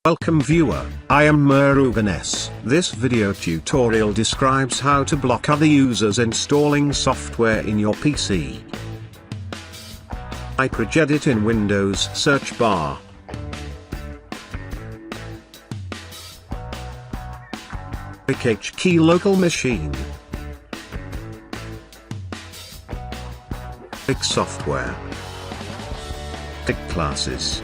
Welcome viewer, I am Murugan. This video tutorial describes how to block other users installing software in your PC. Type Regedit in Windows search bar. Click HKey local machine. Click software. Click classes.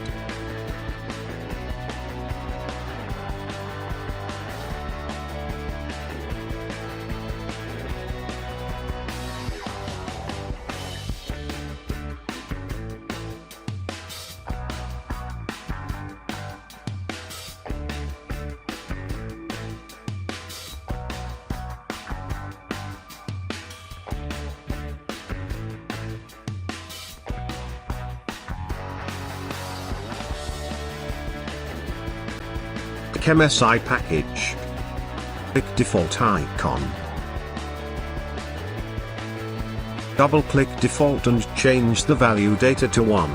Click MSI package. Click default icon. Double-click default and change the value data to 1.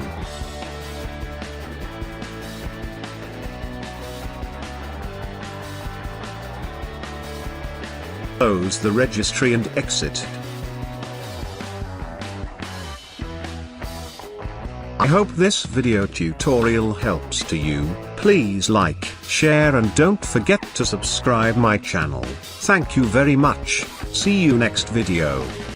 Close the registry and exit. I hope this video tutorial helps to you. Please like, share and don't forget to subscribe my channel. Thank you very much. See you next video.